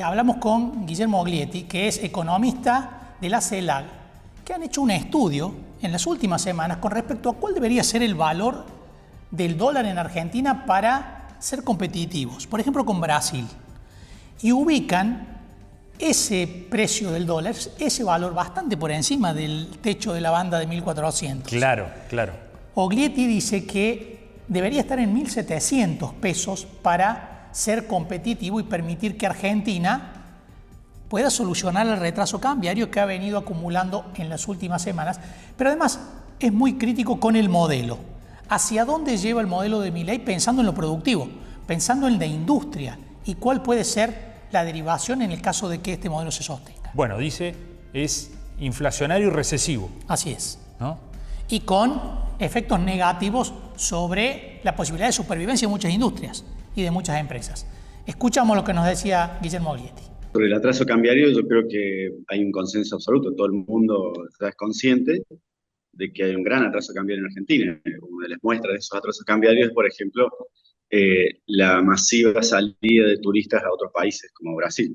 hablamos con Guillermo Oglietti, que es economista de la CELAC, que han hecho un estudio en las últimas semanas con respecto a cuál debería ser el valor del dólar en Argentina para ser competitivos, por ejemplo con Brasil, y ubican ese precio del dólar, ese valor bastante por encima del techo de la banda de 1.400. Claro, claro. Oglietti dice que debería estar en 1.700 pesos para ser competitivo y permitir que Argentina pueda solucionar el retraso cambiario que ha venido acumulando en las últimas semanas, pero además es muy crítico con el modelo. ¿Hacia dónde lleva el modelo de Milei pensando en lo productivo, pensando en la industria y cuál puede ser la derivación en el caso de que este modelo se sostenga? Bueno, dice, es inflacionario y recesivo. Así es. ¿No? Y con efectos negativos sobre la posibilidad de supervivencia de muchas industrias y de muchas empresas. Escuchamos lo que nos decía Guillermo Oglietti. Sobre el atraso cambiario, yo creo que hay un consenso absoluto. Todo el mundo está consciente de que hay un gran atraso cambiario en Argentina. Una de las muestras de esos atrasos cambiarios es, por ejemplo, la masiva salida de turistas a otros países, como Brasil.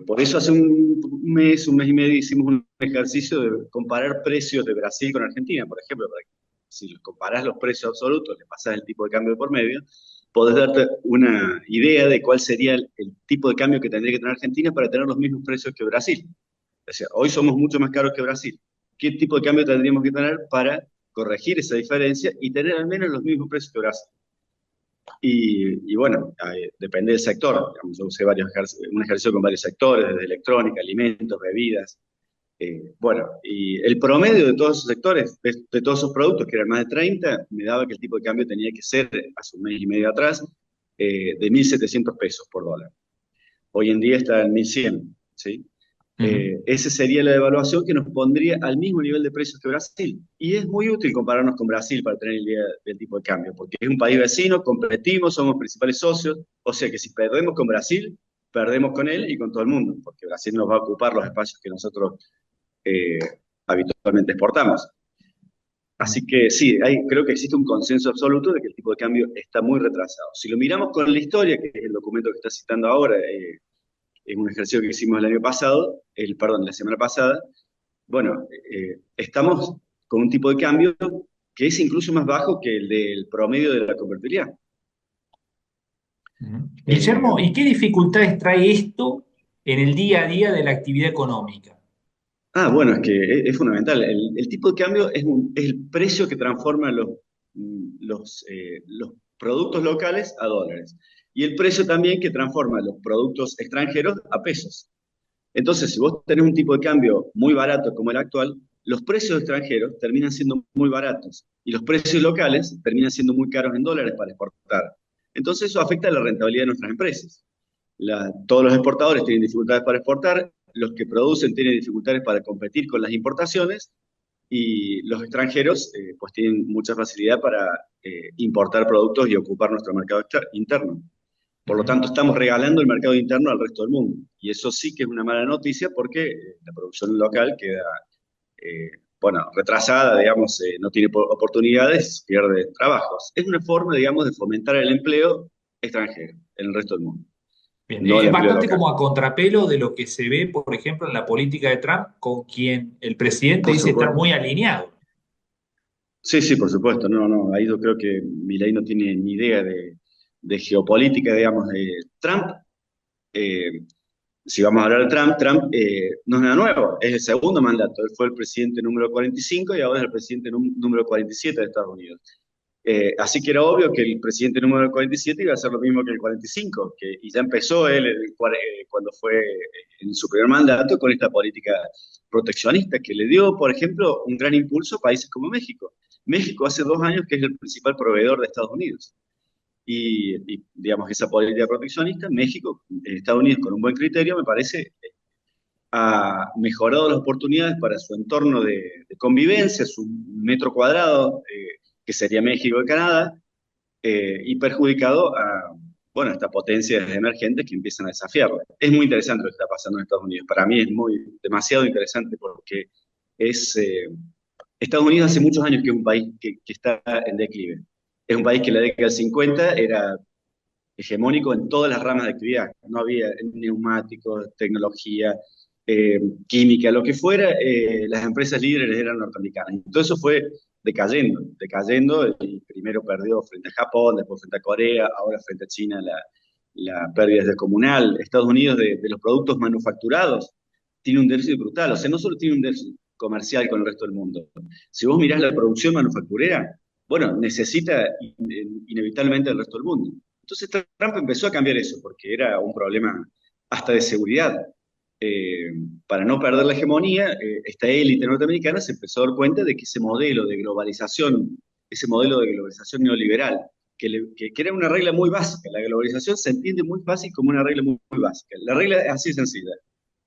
Por eso hace un mes y medio, hicimos un ejercicio de comparar precios de Brasil con Argentina, por ejemplo, para que si comparás los precios absolutos, le pasás el tipo de cambio por medio, podés darte una idea de cuál sería el tipo de cambio que tendría que tener Argentina para tener los mismos precios que Brasil. O sea, hoy somos mucho más caros que Brasil. ¿Qué tipo de cambio tendríamos que tener para corregir esa diferencia y tener al menos los mismos precios que Brasil? Y bueno, depende del sector. Digamos, yo usé un ejercicio con varios sectores, desde electrónica, alimentos, bebidas. Bueno, y el promedio de todos esos sectores, de todos esos productos, que eran más de 30, me daba que el tipo de cambio tenía que ser, hace un mes y medio atrás, de 1.700 pesos por dólar. Hoy en día está en 1.100, ¿sí? Esa sería la devaluación que nos pondría al mismo nivel de precios que Brasil. Y es muy útil compararnos con Brasil para tener idea del tipo de cambio, porque es un país vecino, competimos, somos principales socios, o sea que si perdemos con Brasil, perdemos con él y con todo el mundo, porque Brasil nos va a ocupar los espacios que nosotros habitualmente exportamos. Así que sí, creo que existe un consenso absoluto de que el tipo de cambio está muy retrasado. Si lo miramos con la historia, que es el documento que está citando ahora, es un ejercicio que hicimos el año pasado, la semana pasada, bueno, estamos con un tipo de cambio que es incluso más bajo que el del promedio de la convertibilidad. Guillermo, ¿y qué dificultades trae esto en el día a día de la actividad económica? Bueno, es que es fundamental. El tipo de cambio es el precio que transforma los productos locales a dólares. Y el precio también que transforma los productos extranjeros a pesos. Entonces, si vos tenés un tipo de cambio muy barato como el actual, los precios extranjeros terminan siendo muy baratos y los precios locales terminan siendo muy caros en dólares para exportar. Entonces, eso afecta a la rentabilidad de nuestras empresas. Todos los exportadores tienen dificultades para exportar, los que producen tienen dificultades para competir con las importaciones y los extranjeros pues tienen mucha facilidad para importar productos y ocupar nuestro mercado interno. Por lo tanto, estamos regalando el mercado interno al resto del mundo. Y eso sí que es una mala noticia porque la producción local queda, retrasada, digamos, no tiene oportunidades, pierde trabajos. Es una forma, digamos, de fomentar el empleo extranjero en el resto del mundo. Bien, No el es empleo bastante local. como a contrapelo de lo que se ve, por ejemplo, en la política de Trump, con quien el presidente Por dice estar supuesto. muy alineado. Sí, por supuesto. No, ahí yo creo que Milei no tiene ni idea de geopolítica, digamos, de Trump. Si vamos a hablar de Trump no es nada nuevo, es el segundo mandato. Él fue el presidente número 45 y ahora es el presidente número 47 de Estados Unidos. Así que era obvio que el presidente número 47 iba a hacer lo mismo que el 45, y ya empezó él cuando fue en su primer mandato con esta política proteccionista que le dio, por ejemplo, un gran impulso a países como México. México hace 2 años que es el principal proveedor de Estados Unidos. Digamos, esa política proteccionista, México, Estados Unidos con un buen criterio, me parece, ha mejorado las oportunidades para su entorno de convivencia, su metro cuadrado, que sería México y Canadá, y perjudicado a estas potencias emergentes que empiezan a desafiarla. Es muy interesante lo que está pasando en Estados Unidos. Para mí es demasiado interesante porque Estados Unidos hace muchos años que es un país que está en declive. Es un país que en la década del 50 era hegemónico en todas las ramas de actividad. No había neumáticos, tecnología, química, lo que fuera, las empresas líderes eran norteamericanas. Y todo eso fue decayendo, y primero perdió frente a Japón, después frente a Corea, ahora frente a China la pérdida es descomunal. Estados Unidos de los productos manufacturados tiene un déficit brutal, o sea, no solo tiene un déficit comercial con el resto del mundo. Si vos mirás la producción manufacturera, bueno, necesita inevitablemente el resto del mundo. Entonces Trump empezó a cambiar eso, porque era un problema hasta de seguridad. Eh, para no perder la hegemonía, esta élite norteamericana se empezó a dar cuenta de que ese modelo de globalización neoliberal, que era una regla muy básica, la globalización se entiende muy fácil como una regla muy básica. La regla es así de sencilla: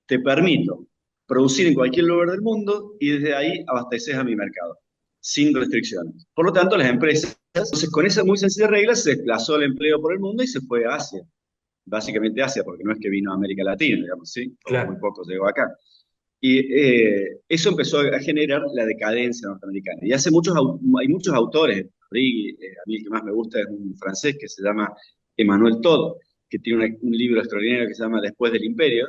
te permito producir en cualquier lugar del mundo y desde ahí abasteces a mi mercado, sin restricciones. Por lo tanto, las empresas, entonces con esa muy sencilla regla, se desplazó el empleo por el mundo y se fue a Asia. Básicamente Asia, porque no es que vino a América Latina, digamos, ¿sí? Muy Claro. poco llegó acá. Y eso empezó a generar la decadencia norteamericana. Y hay muchos autores, a mí el que más me gusta es un francés que se llama Emmanuel Todd, que tiene un libro extraordinario que se llama Después del Imperio,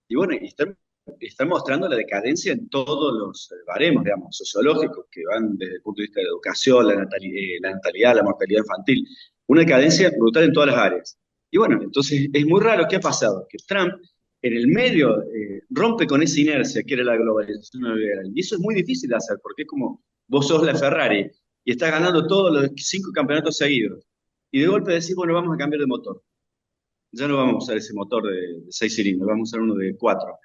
y bueno, están mostrando la decadencia en todos los baremos, digamos, sociológicos, que van desde el punto de vista de la educación, la natalidad, la mortalidad infantil. Una decadencia brutal en todas las áreas. Y bueno, entonces es muy raro. ¿Qué ha pasado? Que Trump, en el medio, rompe con esa inercia que era la globalización neoliberal. Y eso es muy difícil de hacer, porque es como vos sos la Ferrari y estás ganando todos los 5 campeonatos seguidos. Y de golpe decís, bueno, vamos a cambiar de motor. Ya no vamos a usar ese motor de 6 cilindros, vamos a usar uno de 4.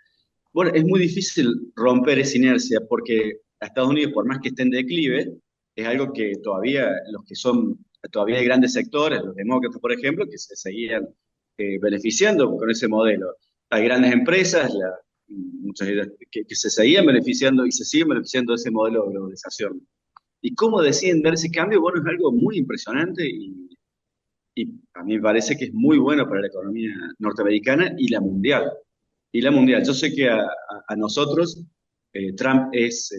Bueno, es muy difícil romper esa inercia porque a Estados Unidos, por más que esté en declive, es algo que todavía todavía hay grandes sectores, los demócratas, por ejemplo, que se seguían beneficiando con ese modelo. Hay grandes empresas, muchas de ellas, que se seguían beneficiando y se siguen beneficiando de ese modelo de globalización. Y cómo deciden dar ese cambio, bueno, es algo muy impresionante y a mí me parece que es muy bueno para la economía norteamericana y la mundial. Y la mundial. Yo sé que a nosotros Trump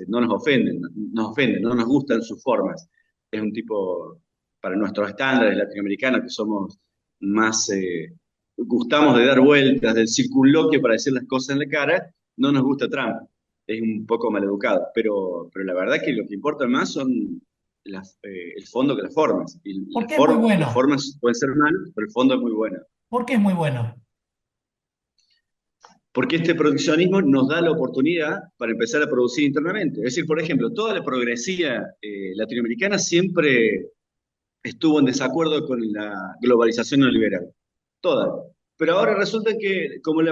no nos ofende, no nos gustan sus formas. Es un tipo, para nuestros estándares latinoamericanos, que somos más, gustamos de dar vueltas, del circunloquio para decir las cosas en la cara, no nos gusta Trump. Es un poco maleducado. Pero la verdad que lo que importa más son el fondo que las formas. Y ¿Por qué es muy las bueno? formas pueden ser malas, pero el fondo es muy bueno. ¿Por qué es muy bueno? Porque este proteccionismo nos da la oportunidad para empezar a producir internamente. Es decir, por ejemplo, toda la progresía latinoamericana siempre estuvo en desacuerdo con la globalización neoliberal. Toda. Pero ahora resulta que, como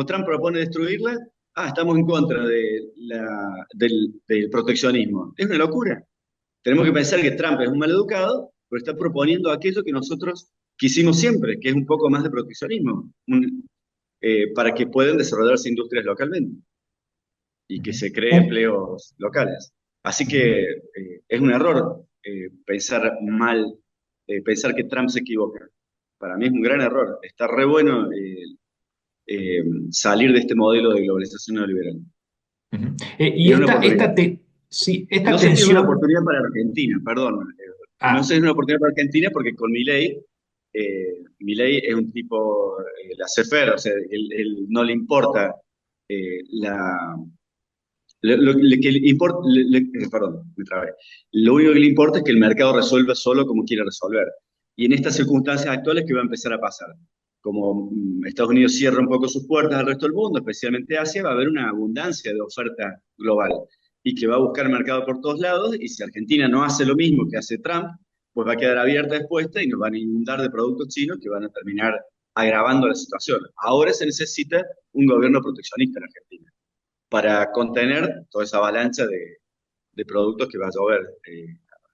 Trump propone destruirla, estamos en contra del proteccionismo. Es una locura. Tenemos que pensar que Trump es un maleducado, pero está proponiendo aquello que nosotros quisimos siempre, que es un poco más de proteccionismo, para que puedan desarrollarse industrias localmente y que se creen Un- empleos locales. Así que es un error pensar mal, pensar que Trump se equivoca. Para mí es un gran error. Está re bueno salir de este modelo de globalización neoliberal. Ujú. Y Y es una oportunidad. sí, esta No sé si es una tensión. oportunidad para Argentina, perdón. No sé Ah, si es una oportunidad para Argentina porque con Milei es un tipo laissez-faire, o sea, él no le importa la, lo que le importa, perdón, me trabé. Lo único que le importa es que el mercado resuelva solo como quiere resolver. Y en estas circunstancias actuales, ¿qué va a empezar a pasar? Como Estados Unidos cierra un poco sus puertas al resto del mundo, especialmente Asia, va a haber una abundancia de oferta global y que va a buscar mercado por todos lados. Y si Argentina no hace lo mismo que hace Trump, pues va a quedar abierta expuesta y nos van a inundar de productos chinos que van a terminar agravando la situación. Ahora se necesita un gobierno proteccionista en Argentina para contener toda esa avalancha de productos que va a llover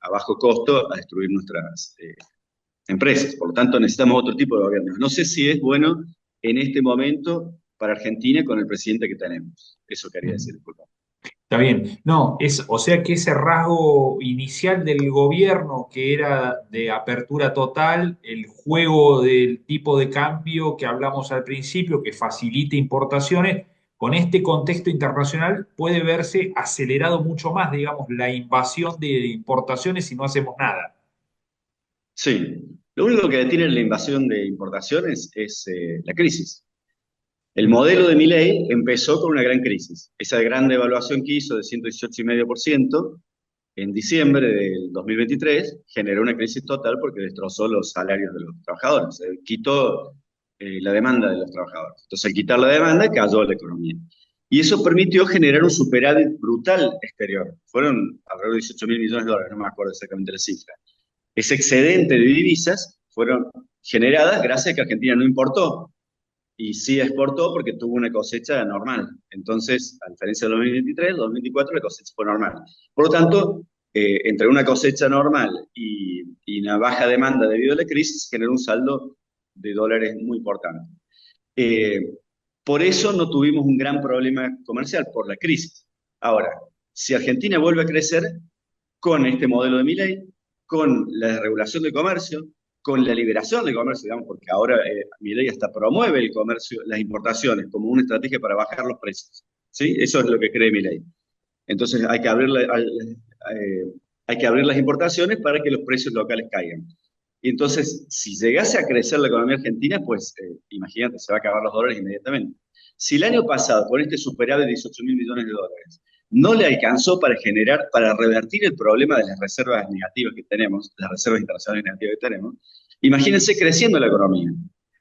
a bajo costo a destruir nuestras empresas. Por lo tanto, necesitamos otro tipo de gobierno. No sé si es bueno en este momento para Argentina con el presidente que tenemos. Eso quería decir, disculpa. está bien. No, o sea que ese rasgo inicial del gobierno, que era de apertura total, el juego del tipo de cambio que hablamos al principio, que facilita importaciones, con este contexto internacional puede verse acelerado mucho más, digamos, la invasión de importaciones si no hacemos nada. Sí. Lo único que detiene la invasión de importaciones es la crisis. El modelo de Milei empezó con una gran crisis. Esa gran devaluación que hizo de 118,5% en diciembre del 2023 generó una crisis total porque destrozó los salarios de los trabajadores, quitó la demanda de los trabajadores. Entonces, al quitar la demanda, cayó la economía. Y eso permitió generar un superávit brutal exterior. Fueron alrededor de 18.000 millones de dólares, no me acuerdo exactamente la cifra. Ese excedente de divisas fueron generadas gracias a que Argentina no importó y sí exportó porque tuvo una cosecha normal. Entonces, a diferencia de 2023, 2024 la cosecha fue normal. Por lo tanto, entre una cosecha normal y una baja demanda debido a la crisis, generó un saldo de dólares muy importante. Por eso no tuvimos un gran problema comercial, por la crisis. Ahora, si Argentina vuelve a crecer con este modelo de Milei, con la regulación del comercio, con la liberación del comercio, digamos, porque ahora Milei hasta promueve el comercio, las importaciones, como una estrategia para bajar los precios. ¿Sí? Eso es lo que cree Milei. Entonces hay que abrir las importaciones para que los precios locales caigan. Y entonces, si llegase a crecer la economía argentina, pues imagínate, se va a acabar los dólares inmediatamente. Si el año pasado, con este superávit de 18.000 millones de dólares, no le alcanzó para revertir el problema de las reservas negativas que tenemos, las reservas internacionales negativas que tenemos, imagínense creciendo la economía.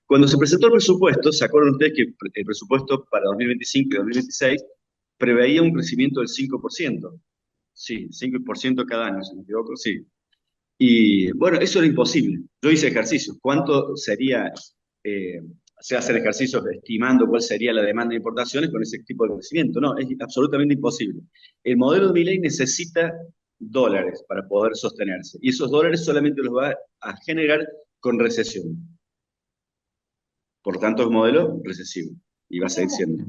Cuando se presentó el presupuesto, ¿se acuerdan ustedes que el presupuesto para 2025 y 2026 preveía un crecimiento del 5%? Sí, 5% cada año, si no me equivoco, sí. Y bueno, eso era imposible. Yo hice ejercicios. ¿Cuánto sería, hacer ejercicios estimando cuál sería la demanda de importaciones con ese tipo de crecimiento? No, es absolutamente imposible. El modelo de Milei necesita dólares para poder sostenerse. Y esos dólares solamente los va a generar con recesión. Por lo tanto, es un modelo recesivo. Y va a seguir siendo.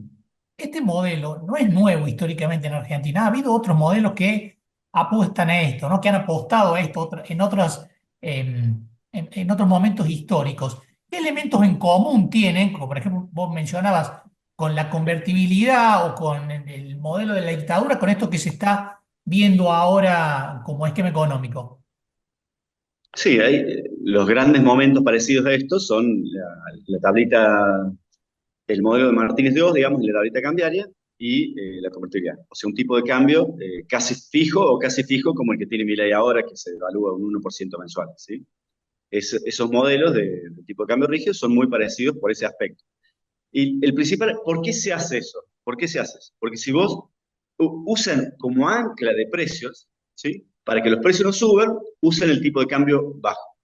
Este modelo no es nuevo históricamente en Argentina. Ha habido otros modelos que apuestan a esto, ¿no? Que han apostado a esto en otros momentos históricos. ¿Qué elementos en común tienen, como por ejemplo vos mencionabas, con la convertibilidad o con el modelo de la dictadura, con esto que se está viendo ahora como esquema económico? Sí, los grandes momentos parecidos a esto son la tablita, el modelo de Martínez de Oz, digamos, la tablita cambiaria y la convertibilidad. O sea, un tipo de cambio casi fijo o casi fijo como el que tiene Milei ahora, que se evalúa un 1% mensual, ¿sí? Esos modelos de tipo de cambio rígido son muy parecidos por ese aspecto. Y el principal, ¿por qué se hace eso? ¿Por qué se hace eso? Porque si vos usan como ancla de precios, ¿sí? Para que los precios no suban, usan el tipo de cambio bajo.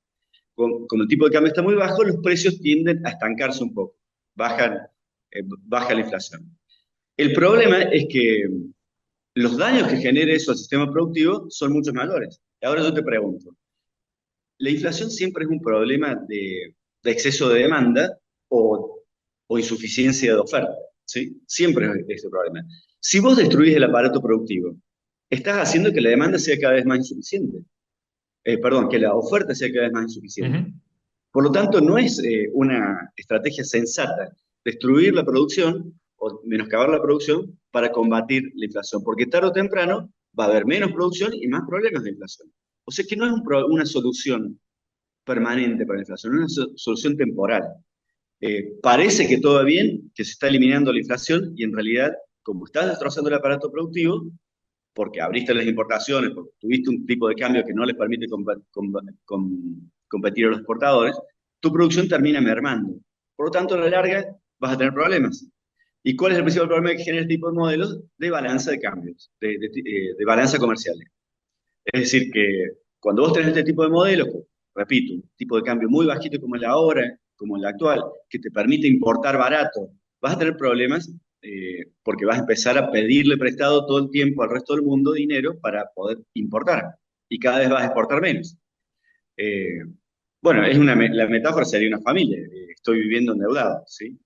Como el tipo de cambio está muy bajo, los precios tienden a estancarse un poco, baja la inflación. El problema es que los daños que genere eso al sistema productivo son mucho mayores. Ahora yo te pregunto, ¿la inflación siempre es un problema de exceso de demanda o insuficiencia de oferta? ¿Sí? Siempre es ese problema. Si vos destruís el aparato productivo, estás haciendo que la demanda sea cada vez más insuficiente. Perdón, que la oferta sea cada vez más insuficiente. Ujú. Por lo tanto, no es una estrategia sensata destruir la producción o menoscabar la producción para combatir la inflación, porque tarde o temprano va a haber menos producción y más problemas de inflación. O sea que no es una solución permanente para la inflación, es una solución temporal. Parece que todo va bien, que se está eliminando la inflación y en realidad, como estás destrozando el aparato productivo, porque abriste las importaciones, porque tuviste un tipo de cambio que no les permite competir a los exportadores, tu producción termina mermando. Por lo tanto, a la larga vas a tener problemas. ¿Y cuál es el principal problema que genera este tipo de modelos? De balanza de cambios, de balanza comercial. Es decir, que cuando vos tenés este tipo de modelos, repito, un tipo de cambio muy bajito como el de ahora, como el actual, que te permite importar barato, vas a tener problemas porque vas a empezar a pedirle prestado todo el tiempo al resto del mundo dinero para poder importar. Y cada vez vas a exportar menos. Eh, bueno, la metáfora sería una familia. Estoy viviendo endeudado, ¿sí?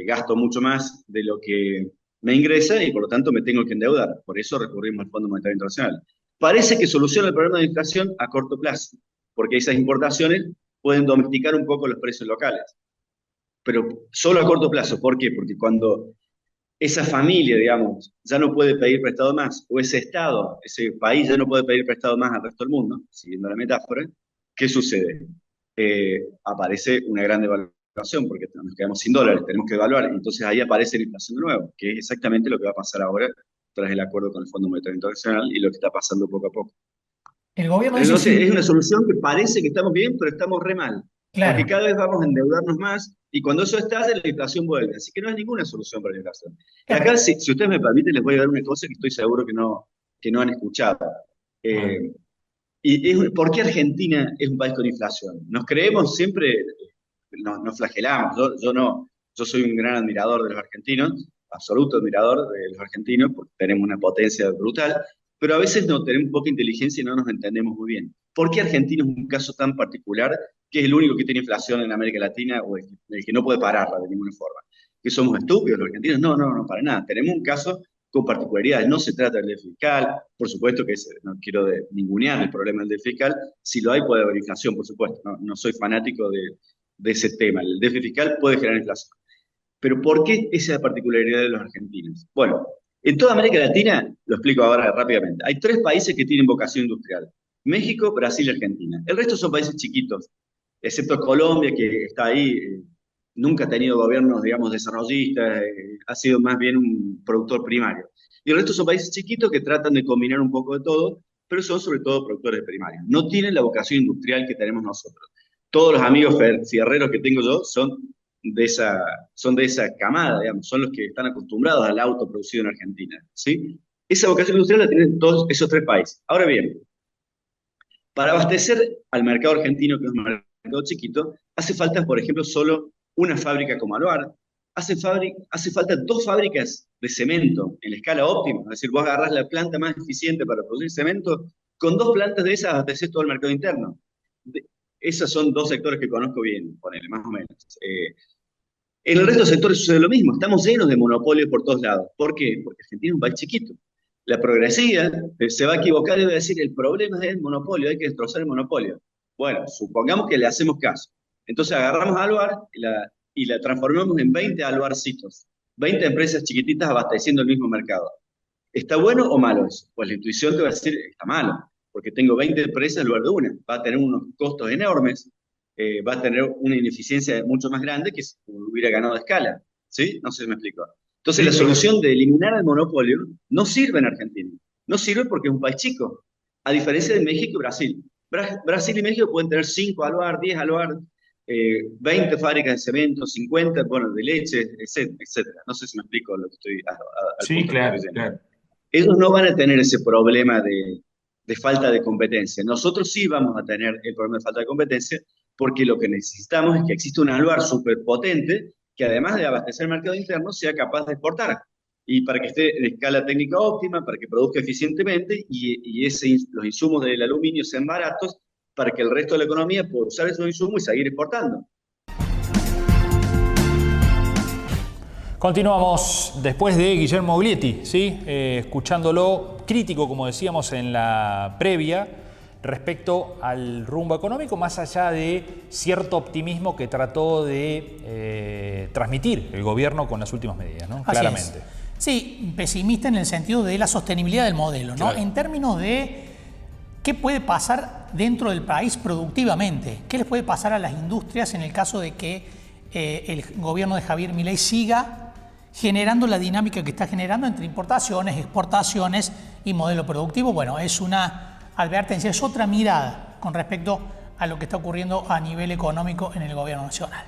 Gasto mucho más de lo que me ingresa y por lo tanto me tengo que endeudar. Por eso recurrimos al Fondo Monetario Internacional. Parece que soluciona el problema de inflación a corto plazo, porque esas importaciones pueden domesticar un poco los precios locales. Pero solo a corto plazo. ¿Por qué? Porque cuando esa familia, digamos, ya no puede pedir prestado más, o ese Estado, ese país ya no puede pedir prestado más al resto del mundo, siguiendo la metáfora, ¿qué sucede? aparece una gran devaluación porque nos quedamos sin dólares, tenemos que devaluar, entonces ahí aparece la inflación de nuevo, que es exactamente lo que va a pasar ahora tras el acuerdo con el Fondo Monetario Internacional y lo que está pasando poco a poco. El gobierno dice Entonces, es sí, una solución que parece que estamos bien, pero estamos re mal. Porque claro. cada vez vamos a endeudarnos más y cuando eso estalla, la inflación vuelve. Así que no hay ninguna solución para la inflación. Y Claro. acá, si ustedes me permiten, les voy a dar una cosa que estoy seguro que no han escuchado. Eh, ¿Por qué Argentina es un país con inflación? Nos creemos siempre, nos flagelamos. Yo soy un gran admirador de los argentinos, absoluto admirador de los argentinos, porque tenemos una potencia brutal, pero a veces no tenemos poca inteligencia y no nos entendemos muy bien. ¿Por qué Argentina es un caso tan particular, que es el único que tiene inflación en América Latina o el que no puede pararla de ninguna forma? ¿Que somos estúpidos los argentinos? No, para nada. Tenemos un caso con particularidades. No se trata del déficit fiscal, por supuesto que no quiero ningunear el problema del déficit fiscal. Si lo hay, puede haber inflación, por supuesto. No soy fanático de ese tema. El déficit fiscal puede generar inflación. Pero ¿por qué esa particularidad de los argentinos? Bueno, en toda América Latina, lo explico ahora rápidamente, hay 3 países que tienen vocación industrial: México, Brasil y Argentina. El resto son países chiquitos, excepto Colombia, que está ahí, nunca ha tenido gobiernos, digamos, desarrollistas, ha sido más bien un productor primario. Y el resto son países chiquitos que tratan de combinar un poco de todo, pero son sobre todo productores primarios. No tienen la vocación industrial que tenemos nosotros. Todos los amigos fierreros que tengo yo son de esa camada, digamos, son los que están acostumbrados al auto producido en Argentina, ¿sí? Esa vocación industrial la tienen todos esos 3 países. Ahora bien, para abastecer al mercado argentino, que es un mercado chiquito, hace falta, por ejemplo, solo una fábrica como Aluar, hace falta 2 fábricas de cemento en la escala óptima, es decir, vos agarrás la planta más eficiente para producir cemento, con 2 plantas de esas abasteces todo el mercado interno. Esos son 2 sectores que conozco bien, ponele, más o menos. En el resto de sectores sucede lo mismo, estamos llenos de monopolios por todos lados. ¿Por qué? Porque Argentina es un país chiquito. La progresía se va a equivocar y va a decir, el problema es el monopolio, hay que destrozar el monopolio. Bueno, supongamos que le hacemos caso. Entonces agarramos a Aluar y la transformamos en 20 Aluarcitos, 20 empresas chiquititas abasteciendo el mismo mercado. ¿Está bueno o malo eso? Pues la intuición te va a decir, está malo, porque tengo 20 empresas en lugar de una. Va a tener unos costos enormes, va a tener una ineficiencia mucho más grande que si hubiera ganado a escala. ¿Sí? No sé si me explico. Entonces, la solución de eliminar el monopolio no sirve en Argentina. No sirve porque es un país chico, a diferencia de México y Brasil. Brasil y México pueden tener 5 Aluar, 10 Aluar, 20 fábricas de cemento, 50, bueno, de leche, etcétera. No sé si me explico lo que estoy al Sí, punto claro, que estoy yendo. claro. Ellos no van a tener ese problema de falta de competencia. Nosotros sí vamos a tener el problema de falta de competencia porque lo que necesitamos es que exista un Aluar superpotente que además de abastecer el mercado interno sea capaz de exportar y para que esté en escala técnica óptima, para que produzca eficientemente y los insumos del aluminio sean baratos para que el resto de la economía pueda usar esos insumos y seguir exportando. Continuamos después de Guillermo Oglietti, ¿sí? Escuchándolo crítico, como decíamos en la previa, respecto al rumbo económico, más allá de cierto optimismo que trató de transmitir el gobierno con las últimas medidas, ¿no? Claramente. Sí, pesimista en el sentido de la sostenibilidad del modelo, ¿no? Claro. En términos de qué puede pasar dentro del país productivamente, qué les puede pasar a las industrias en el caso de que el gobierno de Javier Milei siga generando la dinámica que está generando entre importaciones, exportaciones y modelo productivo. Bueno, es una advertencia, es otra mirada con respecto a lo que está ocurriendo a nivel económico en el gobierno nacional.